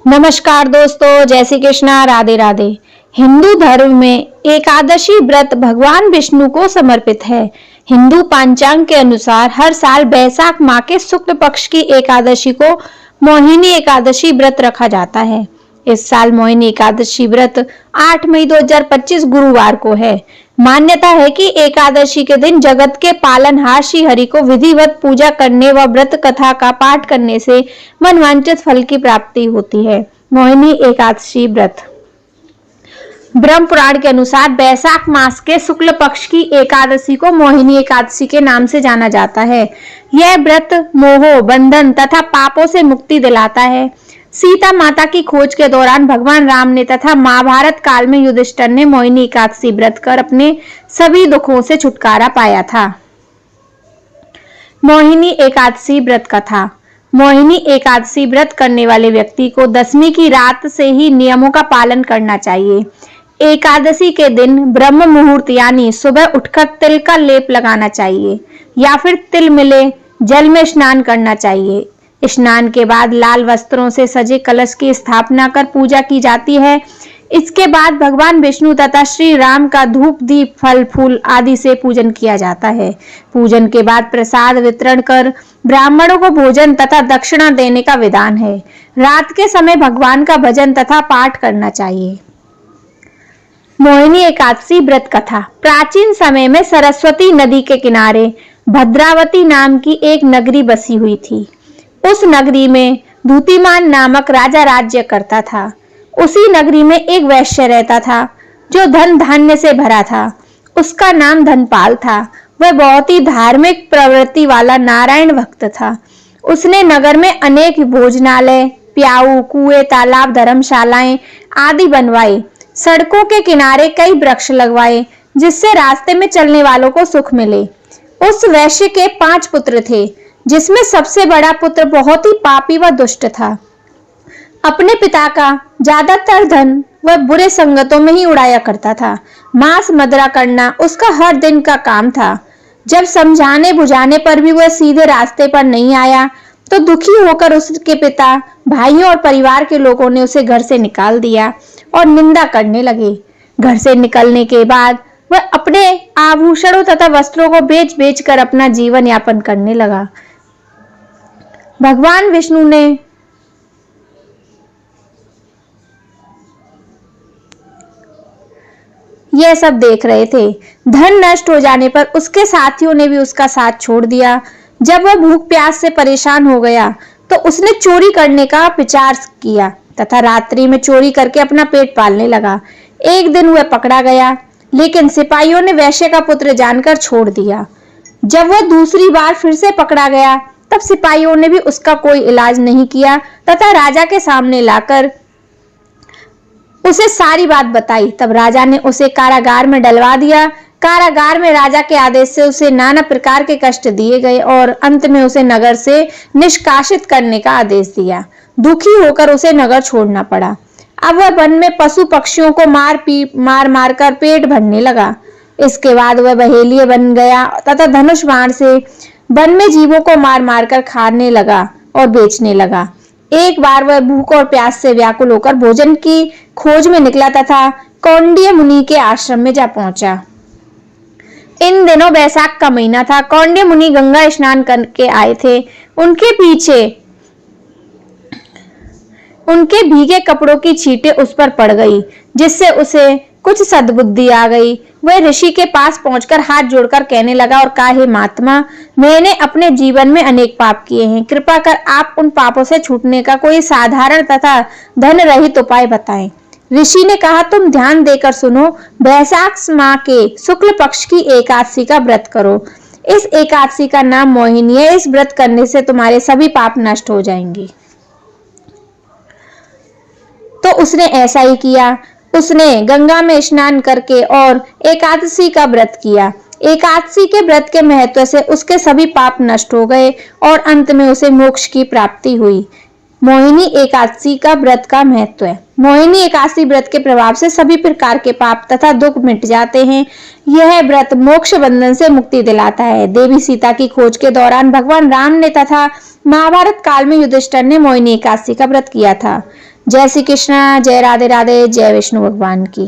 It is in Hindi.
नमस्कार दोस्तों, जय श्री कृष्णा, राधे राधे। हिंदू धर्म में एकादशी व्रत भगवान विष्णु को समर्पित है। हिंदू पंचांग के अनुसार हर साल बैसाख माह के शुक्ल पक्ष की एकादशी को मोहिनी एकादशी व्रत रखा जाता है। इस साल मोहिनी एकादशी व्रत 8 मई 2025 गुरुवार को है। मान्यता है कि एकादशी के दिन जगत के पालनहार श्री हरि को विधिवत पूजा करने व व्रत कथा का पाठ करने से मनवांछित फल की प्राप्ति होती है। मोहिनी एकादशी व्रत ब्रह्म पुराण के अनुसार बैसाख मास के शुक्ल पक्ष की एकादशी को मोहिनी एकादशी के नाम से जाना जाता है। यह व्रत मोह, बंधन तथा पापों से मुक्ति दिलाता है। सीता माता की खोज के दौरान भगवान राम ने तथा महाभारत काल में युधिष्ठिर ने मोहिनी एकादशी व्रत कर अपने सभी दुखों से छुटकारा पाया था। मोहिनी एकादशी व्रत कथा। मोहिनी एकादशी व्रत करने वाले व्यक्ति को दशमी की रात से ही नियमों का पालन करना चाहिए। एकादशी के दिन ब्रह्म मुहूर्त यानी सुबह उठकर तिल का लेप लगाना चाहिए या फिर तिल मिले जल में स्नान करना चाहिए। स्नान के बाद लाल वस्त्रों से सजे कलश की स्थापना कर पूजा की जाती है। इसके बाद भगवान विष्णु तथा श्री राम का धूप, दीप, फल फूल आदि से पूजन किया जाता है। पूजन के बाद प्रसाद वितरण कर ब्राह्मणों को भोजन तथा दक्षिणा देने का विधान है। रात के समय भगवान का भजन तथा पाठ करना चाहिए। मोहिनी एकादशी व्रत कथा। प्राचीन समय में सरस्वती नदी के किनारे भद्रावती नाम की एक नगरी बसी हुई थी। उस नगरी में दूतिमान नामक राजा राज्य करता था। उसी नगरी में एक वैश्य रहता था जो धन धान्य से भरा था। उसका नाम धनपाल था। वह बहुत ही धार्मिक प्रवृत्ति वाला नारायण भक्त था। उसने नगर में अनेक भोजनालय, प्याऊ, कुएं, तालाब, धर्मशालाएं आदि बनवाए। सड़कों के किनारे कई वृक्ष लगवाए जिससे रास्ते में चलने वालों को सुख मिले। उस वैश्य के 5 पुत्र थे, जिसमें सबसे बड़ा पुत्र बहुत ही पापी व दुष्ट था। अपने पिता का ज्यादातर धन वह बुरे संगतों में ही उड़ाया करता था। मांस मदिरा करना उसका हर दिन का काम था। जब समझाने बुझाने पर भी वह सीधे रास्ते पर नहीं आया तो दुखी होकर उसके पिता, भाइयों और परिवार के लोगों ने उसे घर से निकाल दिया और निंदा करने लगे। घर से निकलने के बाद वह अपने आभूषणों तथा वस्त्रों को बेच बेच कर अपना जीवन यापन करने लगा। भगवान विष्णु ने यह सब देख रहे थे। धन नष्ट हो जाने पर उसके साथियों ने भी उसका साथ छोड़ दिया। जब वह भूख प्यास से परेशान हो गया तो उसने चोरी करने का विचार किया तथा रात्रि में चोरी करके अपना पेट पालने लगा। एक दिन वह पकड़ा गया, लेकिन सिपाहियों ने वैश्य का पुत्र जानकर छोड़ दिया। जब वह दूसरी बार फिर से पकड़ा गया तब सिपाहियों ने भी उसका कोई इलाज नहीं किया तथा राजा के सामने लाकर उसे सारी बात बताई। तब राजा ने उसे कारागार में डलवा दिया। कारागार में राजा के आदेश से उसे नाना प्रकार के कष्ट दिए गए और अंत में उसे नगर से निष्कासित करने का आदेश दिया। दुखी होकर उसे नगर छोड़ना पड़ा। अब वह वन में पशु पक्षियों को मार कर पेट भरने लगा। इसके बाद वह बहेलिया बन गया तथा धनुष बाण से वन में जीवों को मार कर खाने लगा और बेचने लगा। एक बार वह भूख और प्यास से व्याकुल होकर भोजन की खोज में निकला तथा कौंडिन्य मुनि के आश्रम में जा पहुंचा। इन दिनों बैसाख का महीना था। कौंडिन्य मुनि गंगा स्नान करके आए थे। उनके पीछे उनके भीगे कपड़ों की छींटें उस पर पड़ गई, जिससे उसे कुछ सद्बुद्धि आ गई। वह ऋषि के पास पहुंचकर हाथ जोड़कर कहने लगा और कहा, हे महात्मा, मैंने अपने जीवन में अनेक पाप किए हैं। कृपा कर आप उन पापों से छूटने का कोई साधारण तथा धन रहित उपाय बताएं। ऋषि ने कहा, तुम ध्यान देकर सुनो। बैसाख माह के शुक्ल पक्ष की एकादशी का व्रत करो। इस एकादशी का नाम मोहिनी है। इस व्रत करने से तुम्हारे सभी पाप नष्ट हो जाएंगे। तो उसने ऐसा ही किया। उसने गंगा में स्नान करके और एकादशी का व्रत किया। एकादशी के व्रत के महत्व से उसके सभी पाप नष्ट हो गए और अंत में उसे मोक्ष की प्राप्ति हुई। मोहिनी एकादशी का व्रत का महत्व है। मोहिनी एकादशी व्रत के प्रभाव से सभी प्रकार के पाप तथा दुख मिट जाते हैं। यह व्रत मोक्ष बंधन से मुक्ति दिलाता है। देवी सीता की खोज के दौरान भगवान राम ने तथा महाभारत काल में युधिष्ठिर ने मोहिनी एकादशी का व्रत किया था। जय श्री कृष्णा, जय राधे राधे, जय विष्णु भगवान की।